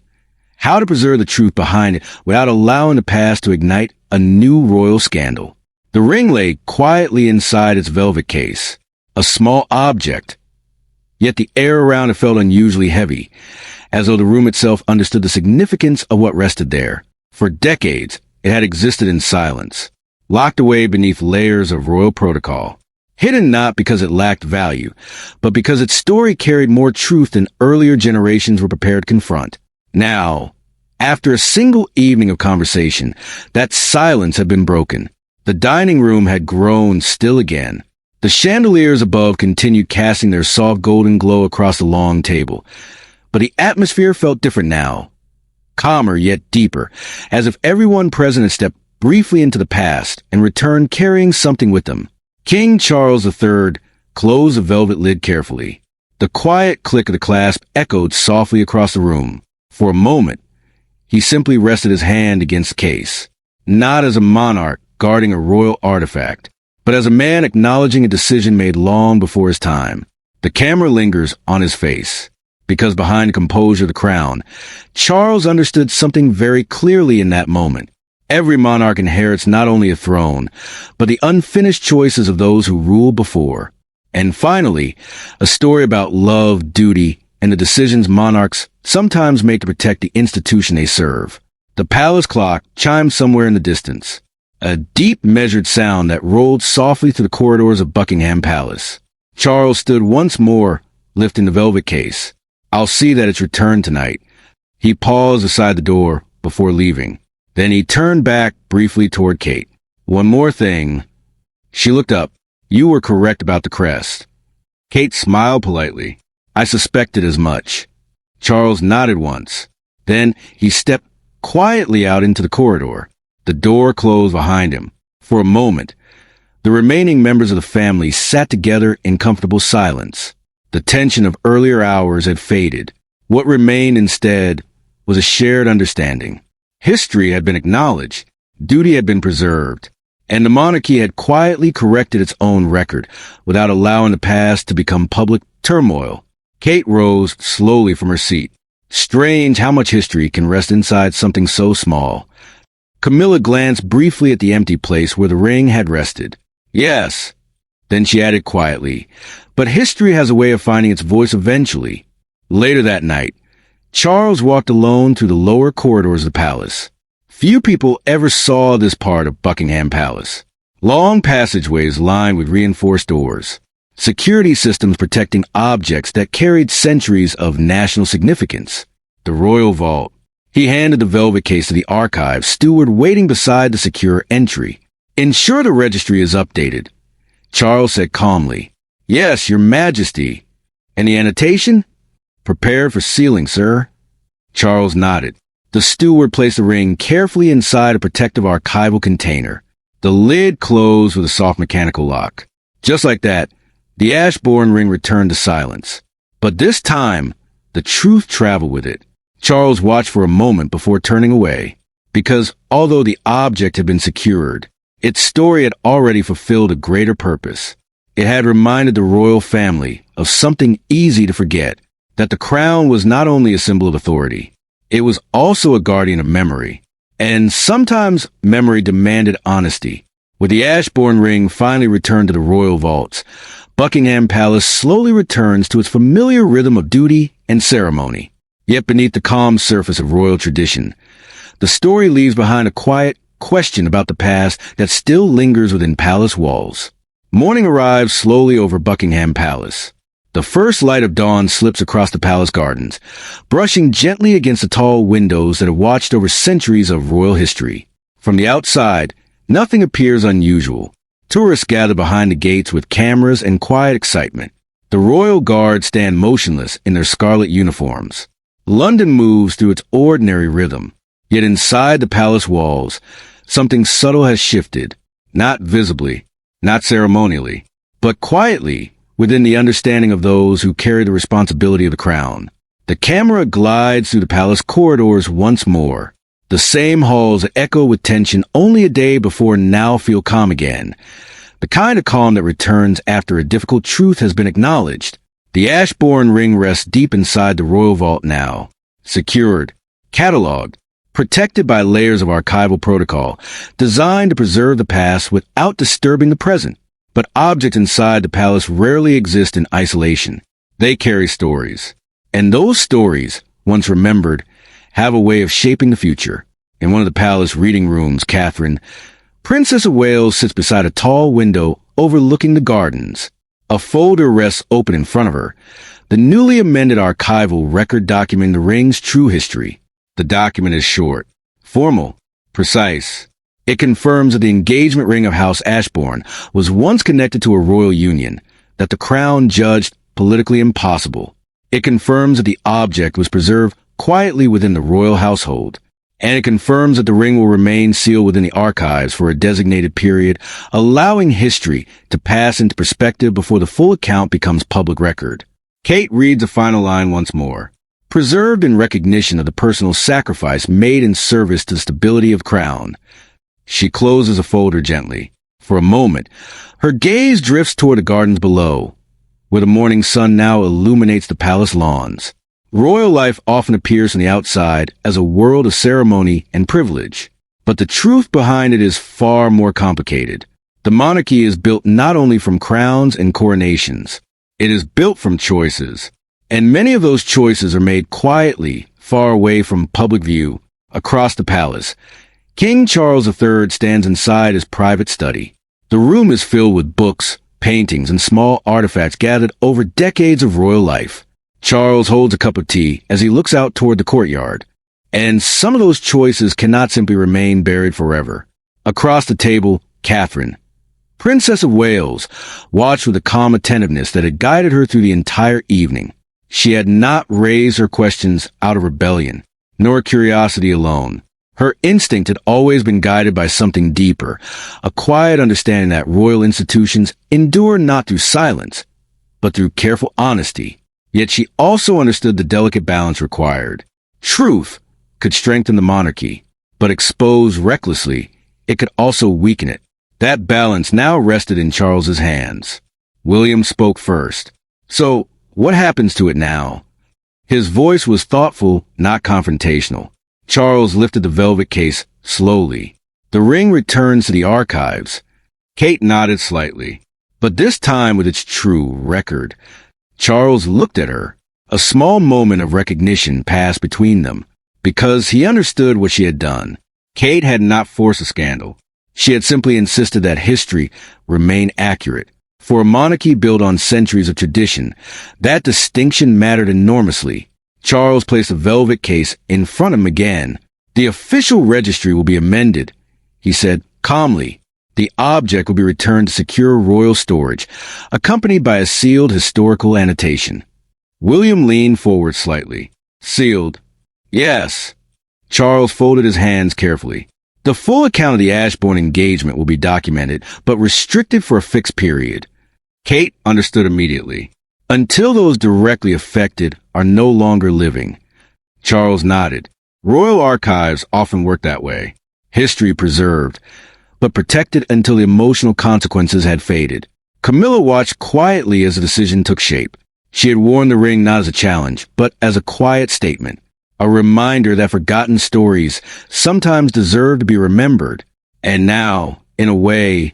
how to preserve the truth behind it without allowing the past to ignite a new royal scandal. The ring lay quietly inside its velvet case, a small object, yet the air around it felt unusually heavy, as though the room itself understood the significance of what rested there. For decades, it had existed in silence, locked away beneath layers of royal protocol, hidden not because it lacked value, but because its story carried more truth than earlier generations were prepared to confront. Now, after a single evening of conversation, that silence had been broken. The dining room had grown still again. The chandeliers above continued casting their soft golden glow across the long table. But the atmosphere felt different now, calmer yet deeper, as if everyone present had stepped briefly into the past and returned carrying something with them. King Charles III closed the velvet lid carefully. The quiet click of the clasp echoed softly across the room. For a moment, he simply rested his hand against the case, not as a monarch guarding a royal artifact, but as a man acknowledging a decision made long before his time. The camera lingers on his face, because behind the composure of the crown, Charles understood something very clearly in that moment. Every monarch inherits not only a throne, but the unfinished choices of those who ruled before. And finally, a story about love, duty, and the decisions monarchs sometimes make to protect the institution they serve. The palace clock chimed somewhere in the distance, a deep, measured sound that rolled softly through the corridors of Buckingham Palace. Charles stood once more, lifting the velvet case. "I'll see that it's returned tonight." He paused beside the door before leaving. Then he turned back briefly toward Kate. "One more thing." She looked up. "You were correct about the crest." Kate smiled politely. "I suspected as much." Charles nodded once. Then he stepped quietly out into the corridor. The door closed behind him. For a moment, the remaining members of the family sat together in comfortable silence. The tension of earlier hours had faded. What remained instead was a shared understanding. History had been acknowledged, duty had been preserved, and the monarchy had quietly corrected its own record without allowing the past to become public turmoil. Kate rose slowly from her seat. Strange how much history can rest inside something so small. Camilla glanced briefly at the empty place where the ring had rested. "Yes." Then she added quietly, "But history has a way of finding its voice eventually." Later that night, Charles walked alone through the lower corridors of the palace. Few people ever saw this part of Buckingham Palace. Long passageways lined with reinforced doors. Security systems protecting objects that carried centuries of national significance. The royal vault. He handed the velvet case to the archive steward waiting beside the secure entry. "Ensure the registry is updated," Charles said calmly. "Yes, Your Majesty." "And the annotation?" "Prepared for sealing, sir." Charles nodded. The steward placed the ring carefully inside a protective archival container. The lid closed with a soft mechanical lock. Just like that, the Ashbourne ring returned to silence. But this time, the truth traveled with it. Charles watched for a moment before turning away, because although the object had been secured, its story had already fulfilled a greater purpose. It had reminded the royal family of something easy to forget, that the crown was not only a symbol of authority, it was also a guardian of memory. And sometimes memory demanded honesty. With the Ashbourne ring finally returned to the royal vaults, Buckingham Palace slowly returns to its familiar rhythm of duty and ceremony. Yet beneath the calm surface of royal tradition, the story leaves behind a quiet question about the past that still lingers within palace walls. Morning arrives slowly over Buckingham Palace. The first light of dawn slips across the palace gardens, brushing gently against the tall windows that have watched over centuries of royal history. From the outside, nothing appears unusual. Tourists gather behind the gates with cameras and quiet excitement. The royal guards stand motionless in their scarlet uniforms. London moves through its ordinary rhythm. Yet inside the palace walls, Something subtle has shifted, not visibly, not ceremonially, but quietly within the understanding of those who carry the responsibility of the crown. The camera glides through the palace corridors once more. The same halls echo with tension only a day before now feel calm again. The kind of calm that returns after a difficult truth has been acknowledged. The Ashbourne ring rests deep inside the royal vault now, secured, cataloged, protected by layers of archival protocol, designed to preserve the past without disturbing the present. But objects inside the palace rarely exist in isolation. They carry stories. And those stories, once remembered, have a way of shaping the future. In one of the palace reading rooms, Catherine, Princess of Wales, sits beside a tall window overlooking the gardens. A folder rests open in front of her, the newly amended archival record documenting the ring's true history. The document is short, formal, precise. It confirms that the engagement ring of House Ashbourne was once connected to a royal union, that the crown judged politically impossible. It confirms that the object was preserved quietly within the royal household. And it confirms that the ring will remain sealed within the archives for a designated period, allowing history to pass into perspective before the full account becomes public record. Kate reads the final line once more. Preserved in recognition of the personal sacrifice made in service to the stability of crown. She closes the folder gently. For a moment, her gaze drifts toward the gardens below, where the morning sun now illuminates the palace lawns. Royal life often appears from the outside as a world of ceremony and privilege, but the truth behind it is far more complicated. The monarchy is built not only from crowns and coronations, it is built from choices, and many of those choices are made quietly, far away from public view, across the palace. King Charles III stands inside his private study. The room is filled with books, paintings, and small artifacts gathered over decades of royal life. Charles holds a cup of tea as he looks out toward the courtyard, and some of those choices cannot simply remain buried forever. Across the table, Catherine, Princess of Wales, watched with a calm attentiveness that had guided her through the entire evening. She had not raised her questions out of rebellion, nor curiosity alone. Her instinct had always been guided by something deeper, a quiet understanding that royal institutions endure not through silence, but through careful honesty. Yet she also understood the delicate balance required. Truth could strengthen the monarchy, but exposed recklessly, it could also weaken it. That balance now rested in Charles's hands. William spoke first. So, what happens to it now? His voice was thoughtful, not confrontational. Charles lifted the velvet case slowly. The ring returns to the archives. Kate nodded slightly, but this time with its true record. Charles looked at her. A small moment of recognition passed between them, because he understood what she had done. Kate had not forced a scandal. She had simply insisted that history remain accurate. For a monarchy built on centuries of tradition, that distinction mattered enormously. Charles placed the velvet case in front of him again. The official registry will be amended, he said calmly. The object will be returned to secure royal storage, accompanied by a sealed historical annotation. William leaned forward slightly. Sealed? Yes. Charles folded his hands carefully. The full account of the Ashbourne engagement will be documented, but restricted for a fixed period. Kate understood immediately. Until those directly affected are no longer living. Charles nodded. Royal archives often work that way. History preserved, but protected until the emotional consequences had faded. Camilla watched quietly as the decision took shape. She had worn the ring not as a challenge, but as a quiet statement, a reminder that forgotten stories sometimes deserve to be remembered. And now, in a way,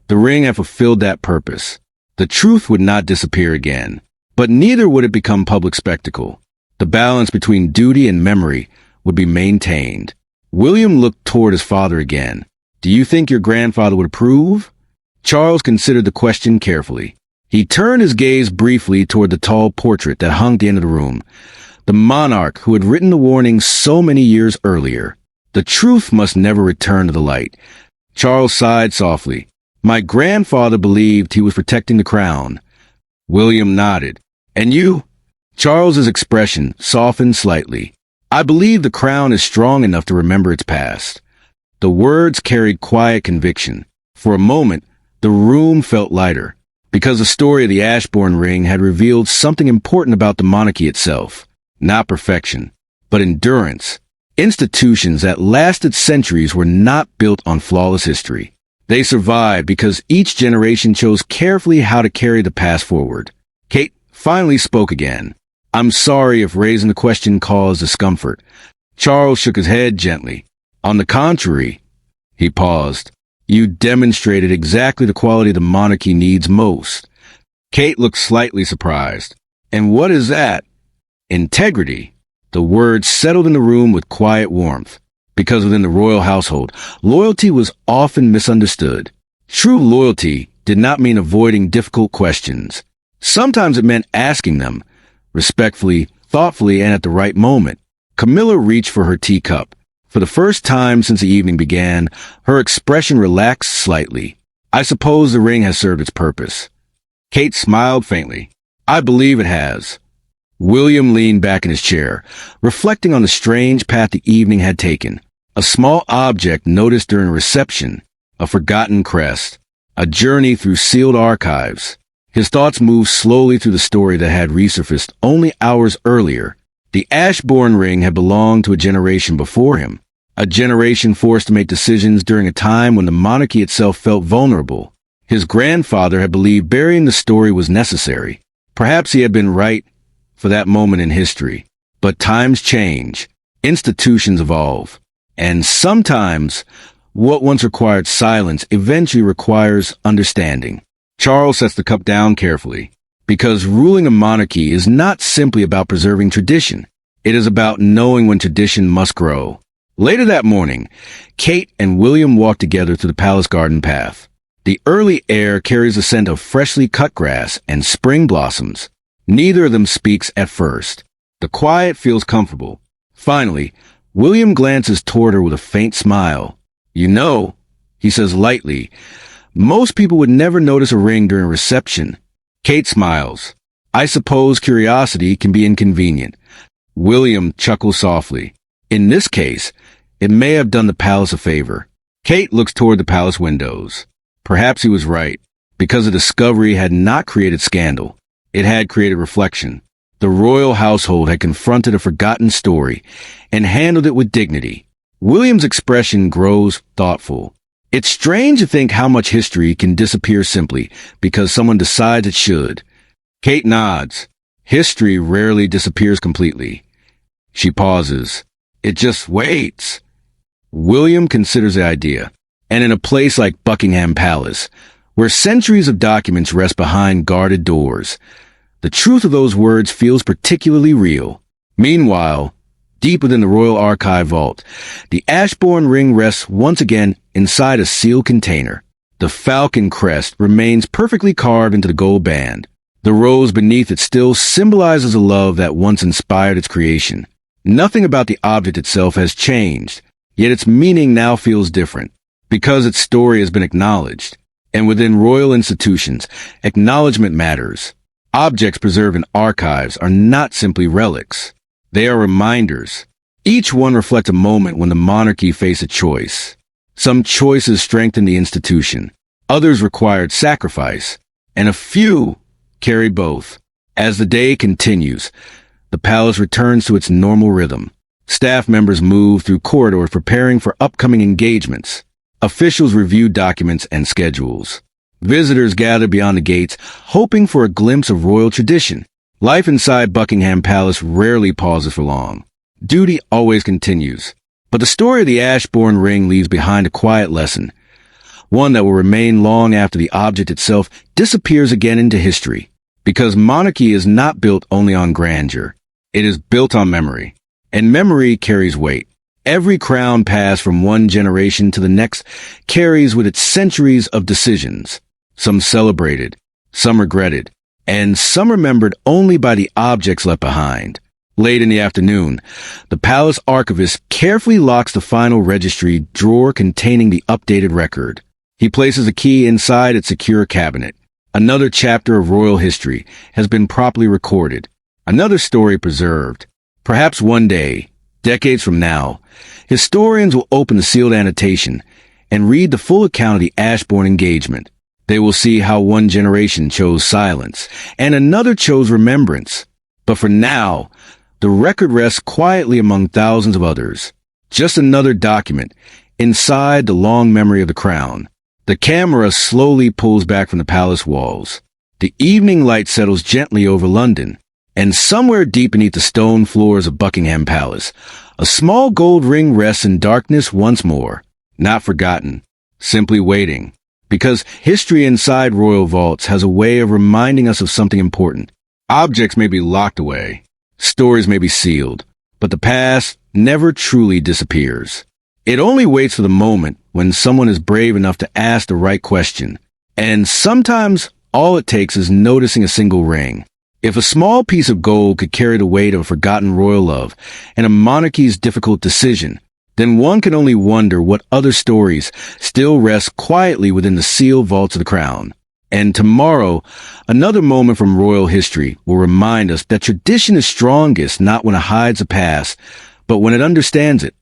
the ring had fulfilled that purpose. The truth would not disappear again, but neither would it become public spectacle. The balance between duty and memory would be maintained. William looked toward his father again. Do you think your grandfather would approve? Charles considered the question carefully. He turned his gaze briefly toward the tall portrait that hung at the end of the room. The monarch who had written the warning so many years earlier. The truth must never return to the light. Charles sighed softly. My grandfather believed he was protecting the crown. William nodded. And you? Charles's expression softened slightly. I believe the crown is strong enough to remember its past. The words carried quiet conviction. For a moment, the room felt lighter, because the story of the Ashbourne Ring had revealed something important about the monarchy itself. Not perfection, but endurance. Institutions that lasted centuries were not built on flawless history. They survived because each generation chose carefully how to carry the past forward. Kate finally spoke again. "I'm sorry if raising the question caused discomfort." Charles shook his head gently. "On the contrary," he paused, "you demonstrated exactly the quality the monarchy needs most." Kate looked slightly surprised. "And what is that?" "Integrity." The words settled in the room with quiet warmth. Because within the royal household, loyalty was often misunderstood. True loyalty did not mean avoiding difficult questions. Sometimes it meant asking them, respectfully, thoughtfully, and at the right moment. Camilla reached for her teacup. For the first time since the evening began, her expression relaxed slightly. "I suppose the ring has served its purpose." Kate smiled faintly. "I believe it has." William leaned back in his chair, reflecting on the strange path the evening had taken. A small object noticed during a reception, a forgotten crest, a journey through sealed archives. His thoughts moved slowly through the story that had resurfaced only hours earlier. The Ashbourne Ring had belonged to a generation before him, a generation forced to make decisions during a time when the monarchy itself felt vulnerable. His grandfather had believed burying the story was necessary. Perhaps he had been right for that moment in history. But times change, institutions evolve, and sometimes what once required silence eventually requires understanding. Charles sets the cup down carefully, because ruling a monarchy is not simply about preserving tradition. It is about knowing when tradition must grow. Later that morning, Kate and William walked together through the palace garden path. The early air carries the scent of freshly cut grass and spring blossoms. Neither of them speaks at first. The quiet feels comfortable. Finally, William glances toward her with a faint smile. "You know," he says lightly, "most people would never notice a ring during a reception." Kate smiles. "I suppose curiosity can be inconvenient." William chuckles softly. "In this case, it may have done the palace a favor." Kate looks toward the palace windows. Perhaps he was right, because the discovery had not created scandal. It had created reflection. The royal household had confronted a forgotten story and handled it with dignity. William's expression grows thoughtful. "It's strange to think how much history can disappear simply because someone decides it should." Kate nods. "History rarely disappears completely." She pauses. "It just waits." William considers the idea. And in a place like Buckingham Palace, where centuries of documents rest behind guarded doors, the truth of those words feels particularly real. Meanwhile, deep within the Royal Archive vault, the Ashbourne Ring rests once again inside a sealed container. The falcon crest remains perfectly carved into the gold band. The rose beneath it still symbolizes the love that once inspired its creation. Nothing about the object itself has changed, yet its meaning now feels different, because its story has been acknowledged. And within royal institutions, acknowledgement matters. Objects preserved in archives are not simply relics. They are reminders. Each one reflects a moment when the monarchy faced a choice. Some choices strengthened the institution. Others required sacrifice. And a few carried both. As the day continues, the palace returns to its normal rhythm. Staff members move through corridors preparing for upcoming engagements. Officials review documents and schedules. Visitors gather beyond the gates, hoping for a glimpse of royal tradition. Life inside Buckingham Palace rarely pauses for long. Duty always continues. But the story of the Ashbourne Ring leaves behind a quiet lesson, one that will remain long after the object itself disappears again into history. Because monarchy is not built only on grandeur. It is built on memory. And memory carries weight. Every crown passed from one generation to the next carries with it centuries of decisions. Some celebrated, some regretted, and some remembered only by the objects left behind. Late in the afternoon, the palace archivist carefully locks the final registry drawer containing the updated record. He places a key inside its secure cabinet. Another chapter of royal history has been properly recorded. Another story preserved. Perhaps one day, Decades from now, historians will open the sealed annotation and read the full account of the Ashbourne engagement. They will see how one generation chose silence and another chose remembrance. But for now, the record rests quietly among thousands of others. Just another document inside the long memory of the crown. The camera slowly pulls back from the palace walls. The evening light settles gently over London, and somewhere deep beneath the stone floors of Buckingham Palace, a small gold ring rests in darkness once more, not forgotten, simply waiting. Because history inside royal vaults has a way of reminding us of something important. Objects may be locked away, stories may be sealed, but the past never truly disappears. It only waits for the moment when someone is brave enough to ask the right question. And sometimes all it takes is noticing a single ring. If a small piece of gold could carry the weight of a forgotten royal love and a monarchy's difficult decision, then one can only wonder what other stories still rest quietly within the sealed vaults of the crown. And tomorrow, another moment from royal history will remind us that tradition is strongest not when it hides the past, but when it understands it.